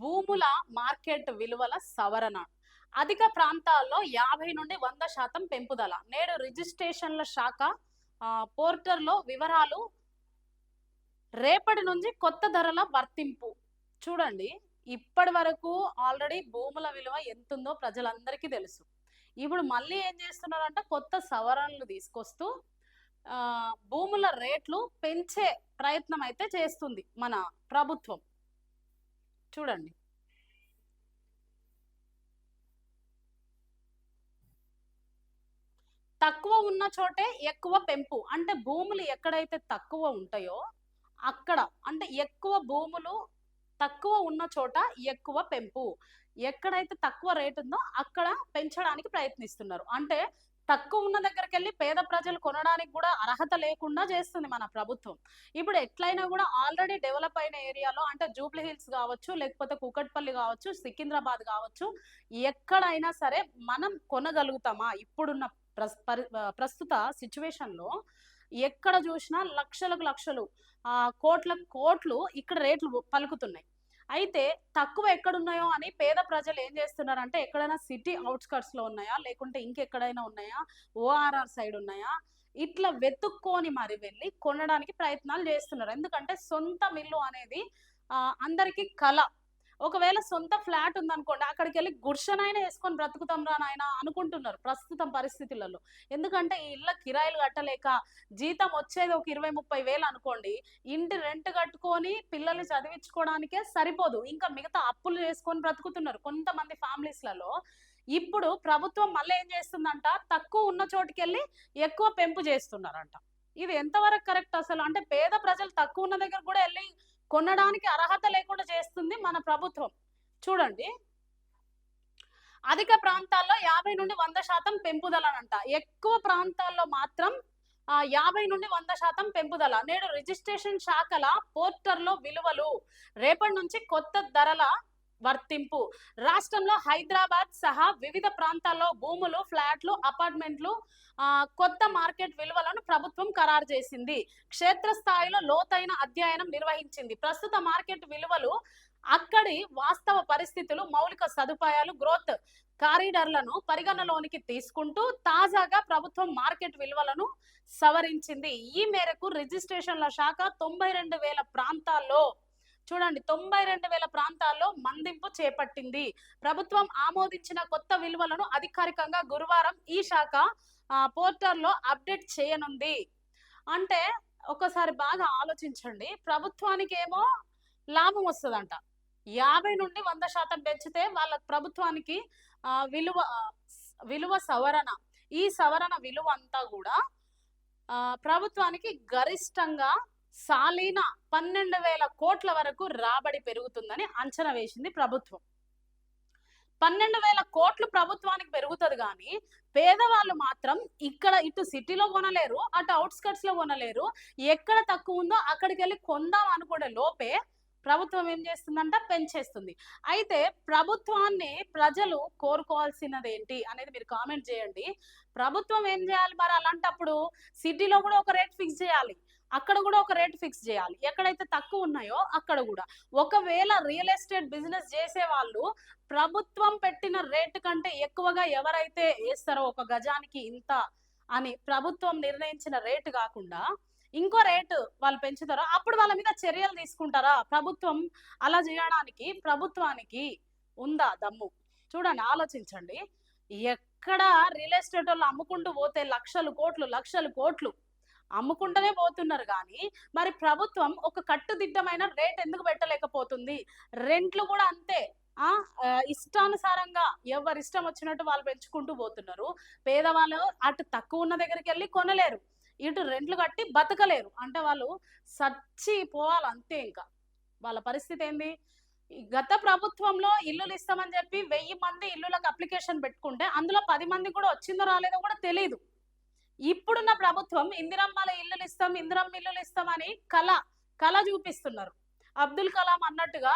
భూముల మార్కెట్ విలువల సవరణ. అధిక ప్రాంతాల్లో 50 నుండి 100% పెంపుదల. నేడు రిజిస్ట్రేషన్ల శాఖ పోర్టర్లో వివరాలు. రేపటి నుంచి కొత్త ధరల వర్తింపు. చూడండి, ఇప్పటి వరకు ఆల్రెడీ భూముల విలువ ఎంతుందో ప్రజలందరికీ తెలుసు. ఇప్పుడు మళ్ళీ ఏం చేస్తున్నారంటే కొత్త సవరణలు తీసుకొస్తూ భూముల రేట్లు పెంచే ప్రయత్నం అయితే చేస్తుంది మన ప్రభుత్వం. చూడండి, తక్కువ ఉన్న చోటే ఎక్కువ పెంపు. అంటే భూములు ఎక్కడైతే తక్కువ ఉంటాయో అక్కడ, అంటే ఎక్కువ భూములు తక్కువ ఉన్న చోట ఎక్కువ పెంపు. ఎక్కడైతే తక్కువ రేటు ఉందో అక్కడ పెంచడానికి ప్రయత్నిస్తున్నారు. అంటే తక్కువ ఉన్న దగ్గరికి వెళ్ళి పేద ప్రజలు కొనడానికి కూడా అర్హత లేకుండా చేస్తుంది మన ప్రభుత్వం. ఇప్పుడు ఎట్లయినా కూడా ఆల్రెడీ డెవలప్ అయిన ఏరియాలో, అంటే జూబ్లీ హిల్స్ కావచ్చు, లేకపోతే కూకట్పల్లి కావచ్చు, సికింద్రాబాద్ కావచ్చు, ఎక్కడైనా సరే మనం కొనగలుగుతామా? ఇప్పుడున్న ప్రస్తుత సిచ్యువేషన్ లో ఎక్కడ చూసినా లక్షలకు లక్షలు, కోట్లకు కోట్లు ఇక్కడ రేట్లు పలుకుతున్నాయి. అయితే తక్కువ ఎక్కడున్నాయో అని పేద ప్రజలు ఏం చేస్తున్నారంటే, ఎక్కడైనా సిటీ అవుట్స్కట్స్ లో ఉన్నాయా, లేకుంటే ఇంకెక్కడైనా ఉన్నాయా, ఓఆర్ఆర్ సైడ్ ఉన్నాయా, ఇట్లా వెతుక్కొని మరి వెళ్ళి కొనడానికి ప్రయత్నాలు చేస్తున్నారు. ఎందుకంటే సొంత మిల్లు అనేది అందరికి కళ. ఒకవేళ సొంత ఫ్లాట్ ఉందనుకోండి, అక్కడికి వెళ్ళి గుడిసెనైనా వేసుకొని బ్రతుకుతాం రా నాయన అనుకుంటున్నారు ప్రస్తుతం పరిస్థితులలో. ఎందుకంటే ఈ ఇళ్ళ కిరాయిలు కట్టలేక జీతం వచ్చేది ఒక 20-30 వేలు అనుకోండి, ఇంటి రెంట్ కట్టుకొని పిల్లల్ని చదివించుకోవడానికే సరిపోదు, ఇంకా మిగతా అప్పులు చేసుకొని బ్రతుకుతున్నారు కొంతమంది ఫ్యామిలీస్లలో. ఇప్పుడు ప్రభుత్వం మళ్ళీ ఏం చేస్తుందంట, తక్కువ ఉన్న చోటుకి వెళ్ళి ఎక్కువ పెంపు చేస్తున్నారంట. ఇది ఎంతవరకు కరెక్ట్ అసలు? అంటే పేద ప్రజలు తక్కువ ఉన్న దగ్గర కూడా వెళ్ళి కొనడానికి అర్హత లేకుండా చేస్తుంది మన ప్రభుత్వం. చూడండి, అధిక ప్రాంతాల్లో 50 నుండి 100% పెంపుదలనంట. ఎక్కువ ప్రాంతాల్లో మాత్రం 50 నుండి 100% పెంపుదల. నేడు రిజిస్ట్రేషన్ శాఖల పోర్టర్లో విలువలు. రేపటి నుంచి కొత్త ధరల వర్తింపు. రాష్ట్రంలో హైదరాబాద్ సహా వివిధ ప్రాంతాల్లో భూములు, ఫ్లాట్లు, అపార్ట్మెంట్లు కొత్త మార్కెట్ విలువలను ప్రభుత్వం ఖరారు చేసింది. క్షేత్రస్థాయిలో లోతైన అధ్యయనం నిర్వహించింది. ప్రస్తుత మార్కెట్ విలువలు అక్కడి వాస్తవ పరిస్థితులు, మౌలిక సదుపాయాలు, గ్రోత్ కారిడార్లను పరిగణలోనికి తీసుకుంటూ తాజాగా ప్రభుత్వం మార్కెట్ విలువలను సవరించింది. ఈ మేరకు రిజిస్ట్రేషన్ల శాఖ 92,000 ప్రాంతాల్లో, చూడండి, 92,000 ప్రాంతాల్లో మందింపు చేపట్టింది. ప్రభుత్వం ఆమోదించిన కొత్త విలువలను అధికారికంగా గురువారం ఈ శాఖ పోర్టల్లో అప్డేట్ చేయనుంది. అంటే ఒకసారి బాగా ఆలోచించండి, ప్రభుత్వానికి ఏమో లాభం వస్తుందంట. 50 నుండి 100% పెంచితే వాళ్ళ ప్రభుత్వానికి విలువ సవరణ, ఈ సవరణ విలువ అంతా కూడా ప్రభుత్వానికి గరిష్టంగా సాలీన 12,000 కోట్ల వరకు రాబడి పెరుగుతుందని అంచనా వేసింది ప్రభుత్వం. 12,000 కోట్లు ప్రభుత్వానికి పెరుగుతుంది, కానీ పేదవాళ్ళు మాత్రం ఇక్కడ ఇటు సిటీలో కొనలేరు, అటు అవుట్స్కట్స్ లో కొనలేరు. ఎక్కడ తక్కువ ఉందో అక్కడికి వెళ్ళి కొందాం అనుకునే లోపే ప్రభుత్వం ఏం చేస్తుందంట, పెంచేస్తుంది. అయితే ప్రభుత్వాన్ని ప్రజలు కోరుకోవాల్సినది ఏంటి అనేది మీరు కామెంట్ చేయండి. ప్రభుత్వం ఏం చేయాలి మరి అలాంటప్పుడు? సిటీలో కూడా ఒక రేట్ ఫిక్స్ చేయాలి, అక్కడ కూడా ఒక రేట్ ఫిక్స్ చేయాలి, ఎక్కడైతే తక్కువ ఉన్నాయో అక్కడ కూడా. ఒకవేళ రియల్ ఎస్టేట్ బిజినెస్ చేసే వాళ్ళు ప్రభుత్వం పెట్టిన రేటు కంటే ఎక్కువగా ఎవరైతే వేస్తారో, ఒక గజానికి ఇంత అని ప్రభుత్వం నిర్ణయించిన రేటు కాకుండా ఇంకో రేటు వాళ్ళు పెంచుతారో, అప్పుడు వాళ్ళ మీద చర్యలు తీసుకుంటారా ప్రభుత్వం? అలా చేయడానికి ప్రభుత్వానికి ఉందా దమ్ము? చూడండి, ఆలోచించండి. ఎక్కడ రియల్ ఎస్టేట్ వాళ్ళు అమ్ముకుంటూ పోతే లక్షలు కోట్లు అమ్ముకుంటూనే పోతున్నారు, కానీ మరి ప్రభుత్వం ఒక కట్టుదిట్టమైన రేట్ ఎందుకు పెట్టలేకపోతుంది? రెంట్లు కూడా అంతే, ఇష్టానుసారంగా ఎవరి ఇష్టం వచ్చినట్టు వాళ్ళు పెంచుకుంటూ పోతున్నారు. పేదవాళ్ళు అటు తక్కువ ఉన్న దగ్గరికి వెళ్ళి కొనలేరు, ఇటు రెంట్లు కట్టి బతకలేరు. అంటే వాళ్ళు చచ్చిపోవాలి అంతే. ఇంకా వాళ్ళ పరిస్థితి ఏంది? గత ప్రభుత్వంలో ఇల్లులు ఇస్తామని చెప్పి 1000 మంది ఇల్లులకు అప్లికేషన్ పెట్టుకుంటే అందులో 10 మంది కూడా వచ్చిందో రాలేదో కూడా తెలియదు. ఇప్పుడున్న ప్రభుత్వం ఇందిరమ్మల ఇల్లులు ఇస్తాం అని కళ చూపిస్తున్నారు. అబ్దుల్ కలాం అన్నట్టుగా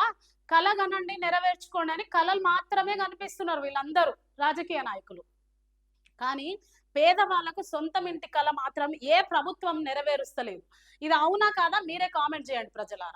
కళ కనండి, నెరవేర్చుకోండి అని కళలు మాత్రమే కనిపిస్తున్నారు వీళ్ళందరూ రాజకీయ నాయకులు. కానీ పేదవాళ్లకు సొంతం ఇంటి కళ మాత్రం ఏ ప్రభుత్వం నెరవేరుస్తలేదు. ఇది అవునా కాదా మీరే కామెంట్ చేయండి ప్రజలారా.